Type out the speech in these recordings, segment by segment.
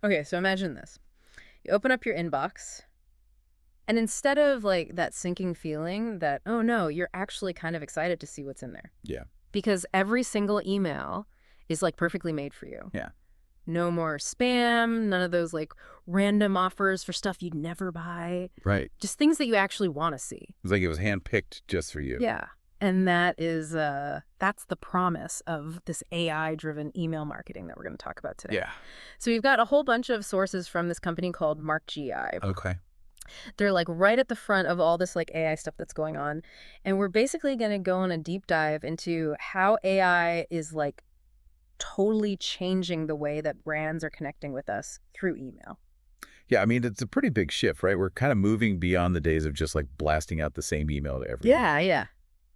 Okay, so imagine this. You open up your inbox, and instead of like that sinking feeling that, oh no, you're actually kind of excited to see what's in there. Yeah. Because every single email is like perfectly made for you. Yeah. No more spam, none of those like random offers for stuff you'd never buy. Right. Just things that you actually want to see. It's like it was handpicked just for you. Yeah. And that's the promise of this AI-driven email marketing that we're going to talk about today. Yeah. So we've got a whole bunch of sources from this company called marktgAI. Okay. They're like right at the front of all this like AI stuff that's going on. And we're basically going to go on a deep dive into how AI is like totally changing the way that brands are connecting with us through email. Yeah, I mean, it's a pretty big shift, right? We're kind of moving beyond the days of just like blasting out the same email to everyone. Yeah.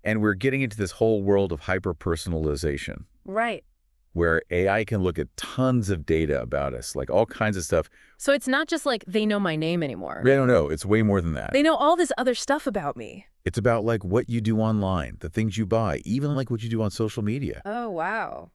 And we're getting into this whole world of hyper-personalization Right. where AI can look at tons of data about us, like all kinds of stuff. So it's not just like they know my name anymore. I don't know. It's way more than that. They know all this other stuff about me. It's about like what you do online, the things you buy, even like what you do on social media. Oh, wow.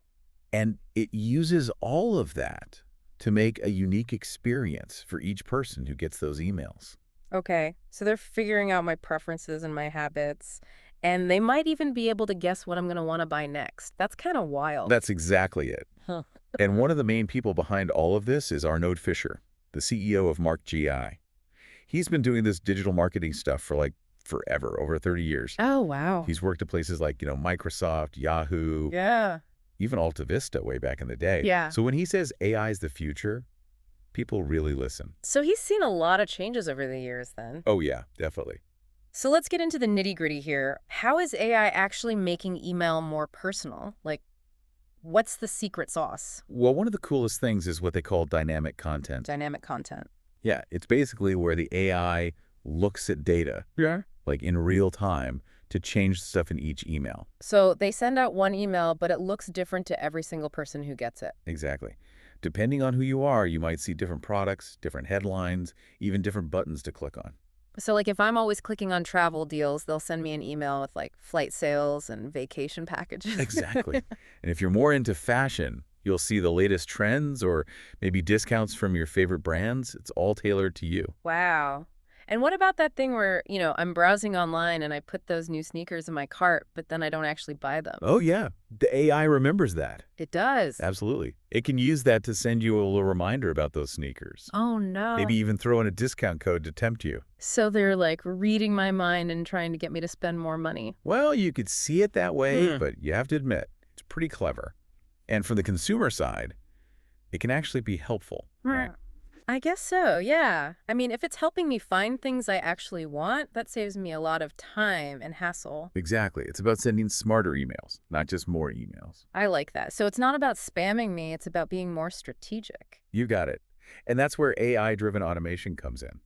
And it uses all of that to make a unique experience for each person who gets those emails. Okay. So they're figuring out my preferences and my habits, and they might even be able to guess what I'm going to want to buy next. That's kind of wild. That's exactly it. Huh. And one of the main people behind all of this is Arnaud Fisher, the CEO of marktgAI. He's been doing this digital marketing stuff for like forever, over 30 years. Oh, wow. He's worked at places like, Microsoft, Yahoo, Yeah. even Alta Vista way back in the day. Yeah. So when he says AI is the future, people really listen. So he's seen a lot of changes over the years then. Oh, yeah, definitely. So let's get into the nitty-gritty here. How is AI actually making email more personal? Like, what's the secret sauce? Well, one of the coolest things is what they call dynamic content. Dynamic content. Yeah, it's basically where the AI looks at data, like in real time, to change stuff in each email. So they send out one email, but it looks different to every single person who gets it. Exactly. Depending on who you are, you might see different products, different headlines, even different buttons to click on. So like if I'm always clicking on travel deals, they'll send me an email with like flight sales and vacation packages. Exactly. And if you're more into fashion, you'll see the latest trends or maybe discounts from your favorite brands. It's all tailored to you. Wow. And what about that thing where, I'm browsing online and I put those new sneakers in my cart, but then I don't actually buy them? Oh, yeah. The AI remembers that. It does. Absolutely. It can use that to send you a little reminder about those sneakers. Oh, no. Maybe even throw in a discount code to tempt you. So they're like reading my mind and trying to get me to spend more money. Well, you could see it that way, but you have to admit, it's pretty clever. And from the consumer side, it can actually be helpful. Right? I guess so, yeah. I mean, if it's helping me find things I actually want, that saves me a lot of time and hassle. Exactly. It's about sending smarter emails, not just more emails. I like that. So it's not about spamming me, it's about being more strategic. You got it. And that's where AI-driven automation comes in.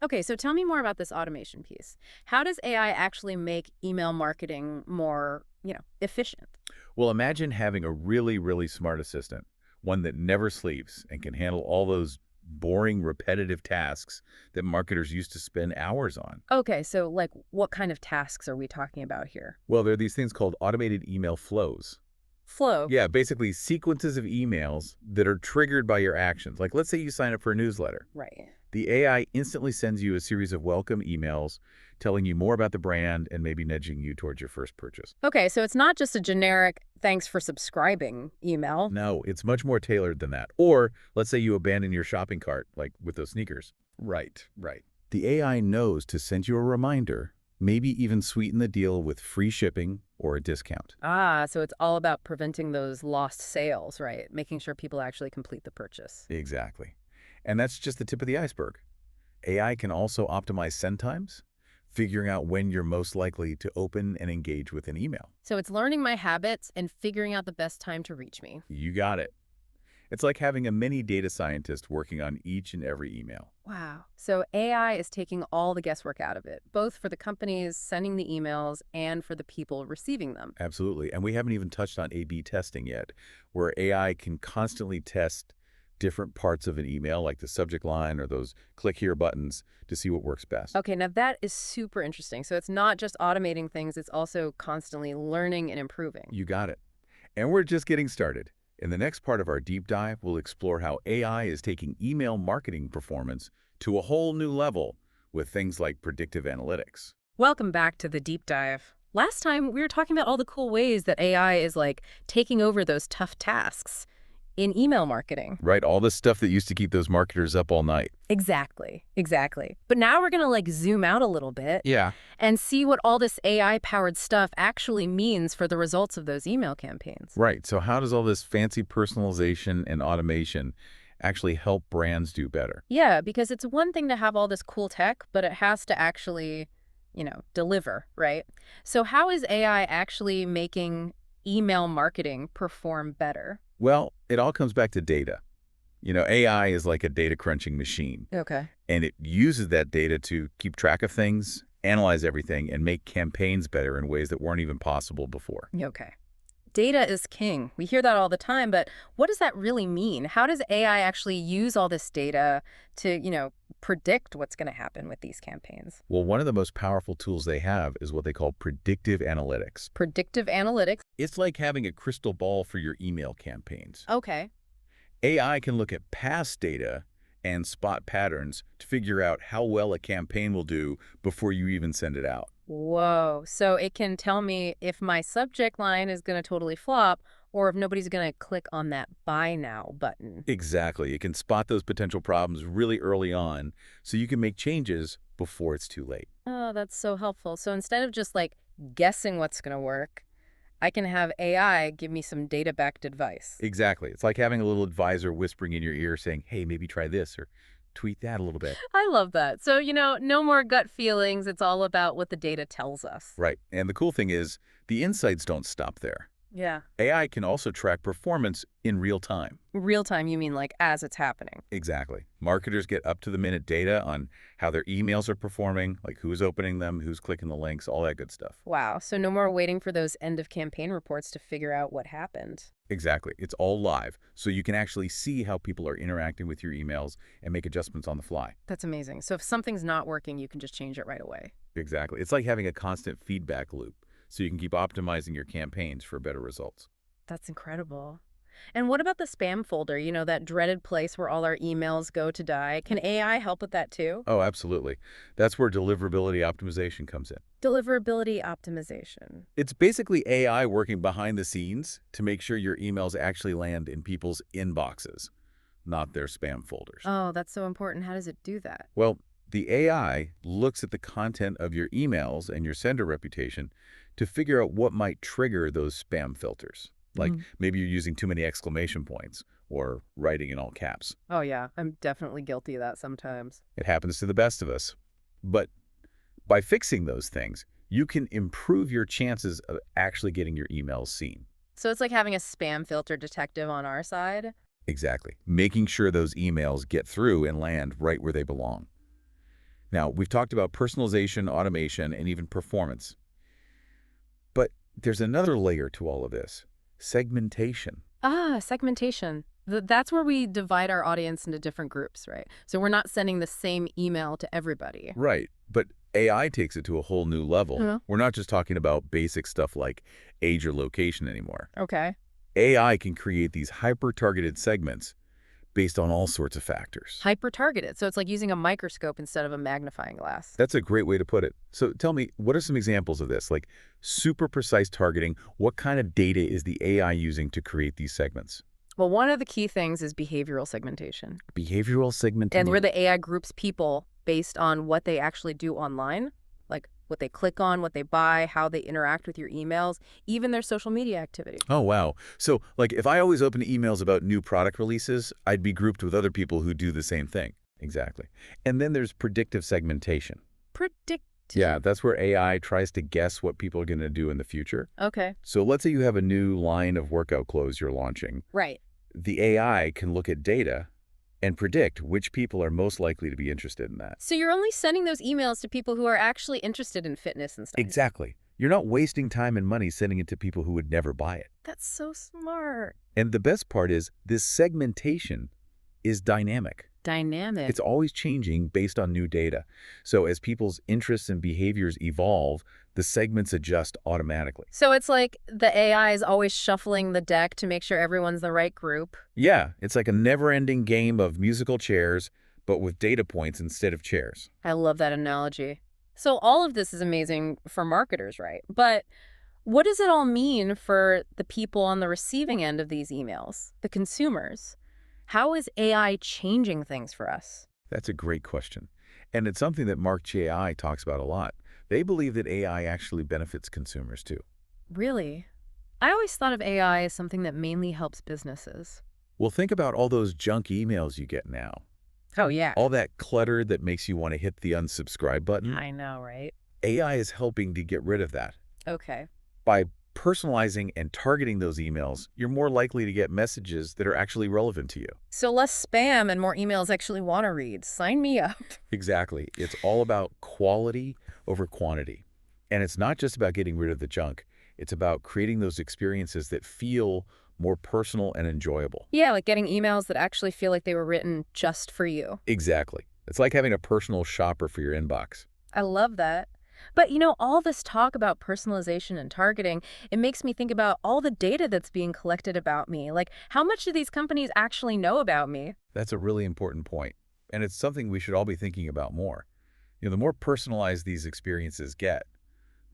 Okay, so tell me more about this automation piece. How does AI actually make email marketing more, efficient? Well, imagine having a really, really smart assistant, one that never sleeps and can handle all those boring, repetitive tasks that marketers used to spend hours on. Okay, so like what kind of tasks are we talking about here? Well, there are these things called automated email flows. Flow. Yeah, basically sequences of emails that are triggered by your actions. Like let's say you sign up for a newsletter. Right. The AI instantly sends you a series of welcome emails telling you more about the brand and maybe nudging you towards your first purchase. Okay, so it's not just a generic thanks for subscribing email. No, it's much more tailored than that. Or let's say you abandon your shopping cart, like with those sneakers. Right. The AI knows to send you a reminder, maybe even sweeten the deal with free shipping or a discount. Ah, so it's all about preventing those lost sales, right? Making sure people actually complete the purchase. Exactly. And that's just the tip of the iceberg. AI can also optimize send times, figuring out when you're most likely to open and engage with an email. So it's learning my habits and figuring out the best time to reach me. You got it. It's like having a mini data scientist working on each and every email. Wow. So AI is taking all the guesswork out of it, both for the companies sending the emails and for the people receiving them. Absolutely. And we haven't even touched on A/B testing yet, where AI can constantly test different parts of an email, like the subject line or those click here buttons, to see what works best. Okay, now that is super interesting. So it's not just automating things, it's also constantly learning and improving. You got it. And we're just getting started. In the next part of our deep dive, we'll explore how AI is taking email marketing performance to a whole new level with things like predictive analytics. Welcome back to the deep dive. Last time, we were talking about all the cool ways that AI is like taking over those tough tasks in email marketing. Right, all the stuff that used to keep those marketers up all night. Exactly, exactly. But now we're going to like zoom out a little bit Yeah. and see what all this AI-powered stuff actually means for the results of those email campaigns. Right, so how does all this fancy personalization and automation actually help brands do better? Yeah, because it's one thing to have all this cool tech, but it has to actually, deliver, right? So how is AI actually making email marketing perform better? Well, it all comes back to data. AI is like a data crunching machine, Okay. and it uses that data to keep track of things, analyze everything, and make campaigns better in ways that weren't even possible before. Okay. Data is king. We hear that all the time, but what does that really mean? How does AI actually use all this data to, predict what's going to happen with these campaigns? Well, one of the most powerful tools they have is what they call predictive analytics. Predictive analytics. It's like having a crystal ball for your email campaigns. Okay. AI can look at past data and spot patterns to figure out how well a campaign will do before you even send it out. Whoa. So it can tell me if my subject line is going to totally flop or if nobody's going to click on that buy now button. Exactly. It can spot those potential problems really early on so you can make changes before it's too late. Oh, that's so helpful. So instead of just like guessing what's going to work, I can have AI give me some data-backed advice. Exactly. It's like having a little advisor whispering in your ear saying, hey, maybe try this or tweak that a little bit. I love that. So, no more gut feelings. It's all about what the data tells us. Right. And the cool thing is the insights don't stop there. Yeah. AI can also track performance in real time. Real time, you mean like as it's happening. Exactly. Marketers get up-to-the-minute data on how their emails are performing, like who's opening them, who's clicking the links, all that good stuff. Wow. So no more waiting for those end of campaign reports to figure out what happened. Exactly. It's all live, so you can actually see how people are interacting with your emails and make adjustments on the fly. That's amazing. So if something's not working, you can just change it right away. Exactly. It's like having a constant feedback loop, so you can keep optimizing your campaigns for better results. That's incredible. And what about the spam folder, that dreaded place where all our emails go to die? Can AI help with that too? Oh, absolutely. That's where deliverability optimization comes in. Deliverability optimization. It's basically AI working behind the scenes to make sure your emails actually land in people's inboxes, not their spam folders. Oh, that's so important. How does it do that? Well, the AI looks at the content of your emails and your sender reputation to figure out what might trigger those spam filters. Like maybe you're using too many exclamation points or writing in all caps. Oh, yeah. I'm definitely guilty of that sometimes. It happens to the best of us. But by fixing those things, you can improve your chances of actually getting your emails seen. So it's like having a spam filter detective on our side? Exactly. Making sure those emails get through and land right where they belong. Now, we've talked about personalization, automation, and even performance. But there's another layer to all of this. Segmentation. Ah, segmentation. That's where we divide our audience into different groups, right? So we're not sending the same email to everybody. Right. But AI takes it to a whole new level. Yeah. We're not just talking about basic stuff like age or location anymore. Okay. AI can create these hyper-targeted segments based on all sorts of factors. Hyper-targeted. So it's like using a microscope instead of a magnifying glass. That's a great way to put it. So tell me, what are some examples of this? Like super precise targeting, what kind of data is the AI using to create these segments? Well, one of the key things is behavioral segmentation. Behavioral segmentation. And where the AI groups people based on what they actually do online, like what they click on, what they buy, how they interact with your emails, even their social media activity. Oh, wow. So, like, if I always open emails about new product releases, I'd be grouped with other people who do the same thing. Exactly. And then there's predictive segmentation. Yeah, that's where AI tries to guess what people are going to do in the future. Okay. So let's say you have a new line of workout clothes you're launching. Right. The AI can look at data and predict which people are most likely to be interested in that. So you're only sending those emails to people who are actually interested in fitness and stuff. Exactly. You're not wasting time and money sending it to people who would never buy it. That's so smart. And the best part is this segmentation is dynamic. Dynamic. It's always changing based on new data. So as people's interests and behaviors evolve, the segments adjust automatically. So it's like the AI is always shuffling the deck to make sure everyone's the right group. Yeah, it's like a never-ending game of musical chairs, but with data points instead of chairs. I love that analogy. So all of this is amazing for marketers, right? But what does it all mean for the people on the receiving end of these emails, the consumers? How is AI changing things for us? That's a great question. And it's something that marktgAI talks about a lot. They believe that AI actually benefits consumers too. Really? I always thought of AI as something that mainly helps businesses. Well, think about all those junk emails you get now. Oh, yeah. All that clutter that makes you want to hit the unsubscribe button. I know, right? AI is helping to get rid of that. Okay. By personalizing and targeting those emails, you're more likely to get messages that are actually relevant to you. So less spam and more emails actually want to read. Sign me up. Exactly. It's all about quality over quantity. And it's not just about getting rid of the junk. It's about creating those experiences that feel more personal and enjoyable. Yeah, like getting emails that actually feel like they were written just for you. Exactly. It's like having a personal shopper for your inbox. I love that. But all this talk about personalization and targeting, it makes me think about all the data that's being collected about me. Like, how much do these companies actually know about me? That's a really important point. And it's something we should all be thinking about more. The more personalized these experiences get,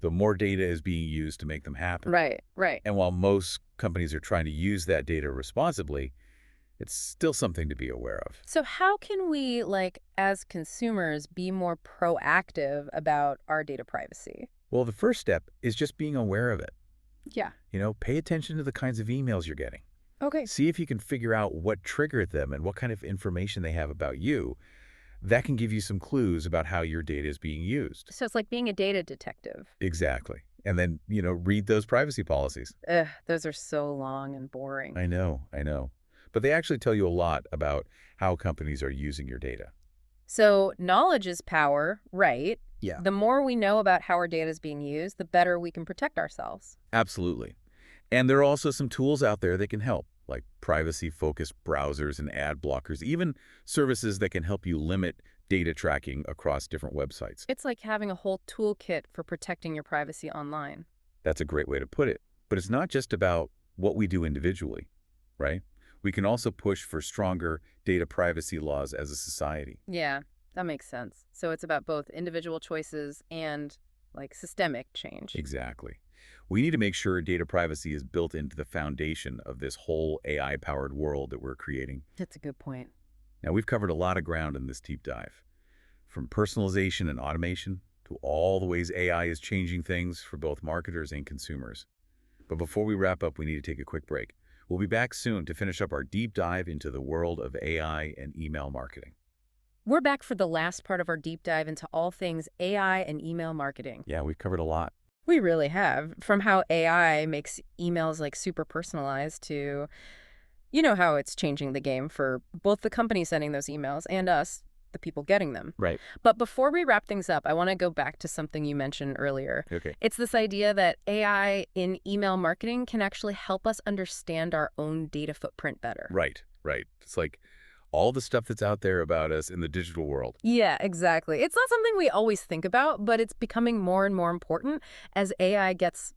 the more data is being used to make them happen. Right, right. And while most companies are trying to use that data responsibly, it's still something to be aware of. So how can we, like, as consumers, be more proactive about our data privacy? Well, the first step is just being aware of it. Yeah. Pay attention to the kinds of emails you're getting. Okay. See if you can figure out what triggered them and what kind of information they have about you. That can give you some clues about how your data is being used. So it's like being a data detective. Exactly. And then, read those privacy policies. Ugh, those are so long and boring. I know, I know. But they actually tell you a lot about how companies are using your data. So knowledge is power, right? Yeah. The more we know about how our data is being used, the better we can protect ourselves. Absolutely. And there are also some tools out there that can help, like privacy-focused browsers and ad blockers, even services that can help you limit data tracking across different websites. It's like having a whole toolkit for protecting your privacy online. That's a great way to put it. But it's not just about what we do individually, right? We can also push for stronger data privacy laws as a society. Yeah, that makes sense. So it's about both individual choices and, like, systemic change. Exactly. We need to make sure data privacy is built into the foundation of this whole AI-powered world that we're creating. That's a good point. Now, we've covered a lot of ground in this deep dive, from personalization and automation to all the ways AI is changing things for both marketers and consumers. But before we wrap up, we need to take a quick break. We'll be back soon to finish up our deep dive into the world of AI and email marketing. We're back for the last part of our deep dive into all things AI and email marketing. Yeah, we've covered a lot. We really have. From how AI makes emails like super personalized to, how it's changing the game for both the company sending those emails and us, the people getting them. Right. But before we wrap things up, I want to go back to something you mentioned earlier. Okay. It's this idea that AI in email marketing can actually help us understand our own data footprint better. Right, right. It's like all the stuff that's out there about us in the digital world. Yeah, exactly. It's not something we always think about, but it's becoming more and more important as AI gets,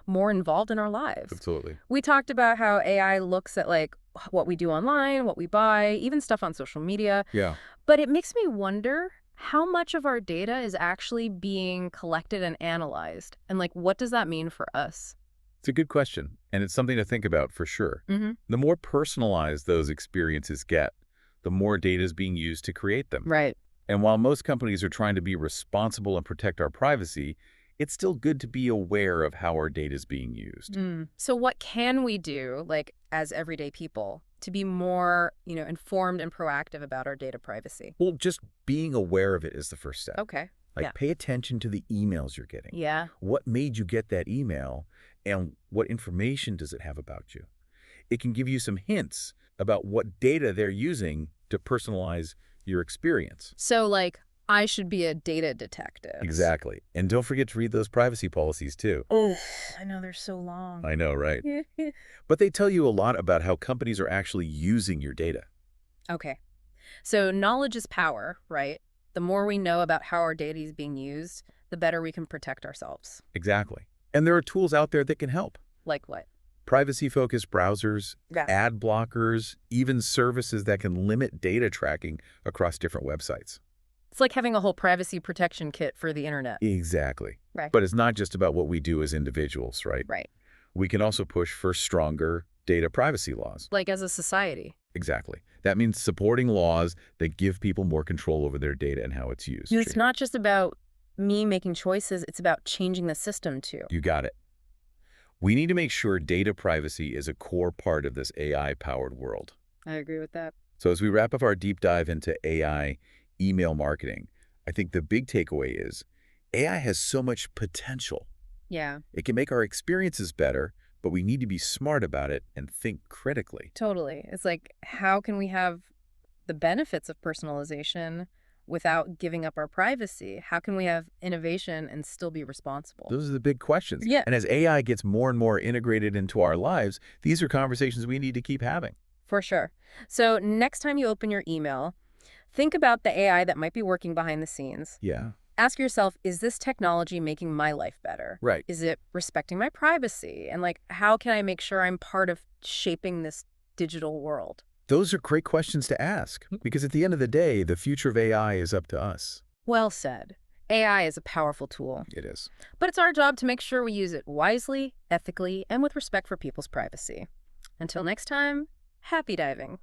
more involved in our lives. Absolutely. We talked about how AI looks at, like, what we do online, what we buy, even stuff on social media. Yeah. But it makes me wonder how much of our data is actually being collected and analyzed. And, like, what does that mean for us? It's a good question, and it's something to think about for sure. Mm-hmm. The more personalized those experiences get, the more data is being used to create them. Right. And while most companies are trying to be responsible and protect our privacy, it's still good to be aware of how our data is being used. So what can we do, like, as everyday people, to be more, informed and proactive about our data privacy? Well, just being aware of it is the first step. Okay. Like, Yeah. pay attention to the emails you're getting. Yeah. What made you get that email, and what information does it have about you? It can give you some hints about what data they're using to personalize your experience. So, like, I should be a data detective. Exactly. And don't forget to read those privacy policies, too. Oh, I know they're so long. I know, right? But they tell you a lot about how companies are actually using your data. Okay. So knowledge is power, right? The more we know about how our data is being used, the better we can protect ourselves. Exactly. And there are tools out there that can help. Like what? Privacy-focused browsers, Yeah. ad blockers, even services that can limit data tracking across different websites. It's like having a whole privacy protection kit for the internet. Exactly. Right. But it's not just about what we do as individuals, right? Right. We can also push for stronger data privacy laws. Like as a society. Exactly. That means supporting laws that give people more control over their data and how it's used. It's not just about me making choices, it's about changing the system too. You got it. We need to make sure data privacy is a core part of this AI-powered world. I agree with that. So as we wrap up our deep dive into AI email marketing, I think the big takeaway is AI has so much potential. Yeah, It can make our experiences better, but we need to be smart about it and think critically. totally. It's like, how can we have the benefits of personalization without giving up our privacy? How can we have innovation and still be responsible? Those are the big questions. Yeah, And as AI gets more and more integrated into our lives, these are conversations we need to keep having. for sure. So next time you open your email, think about the AI that might be working behind the scenes. Yeah. Ask yourself, is this technology making my life better? Right. Is it respecting my privacy? And like, how can I make sure I'm part of shaping this digital world? Those are great questions to ask, because at the end of the day, the future of AI is up to us. Well said. AI is a powerful tool, It is. but it's our job to make sure we use it wisely, ethically, and with respect for people's privacy. Until next time, happy diving.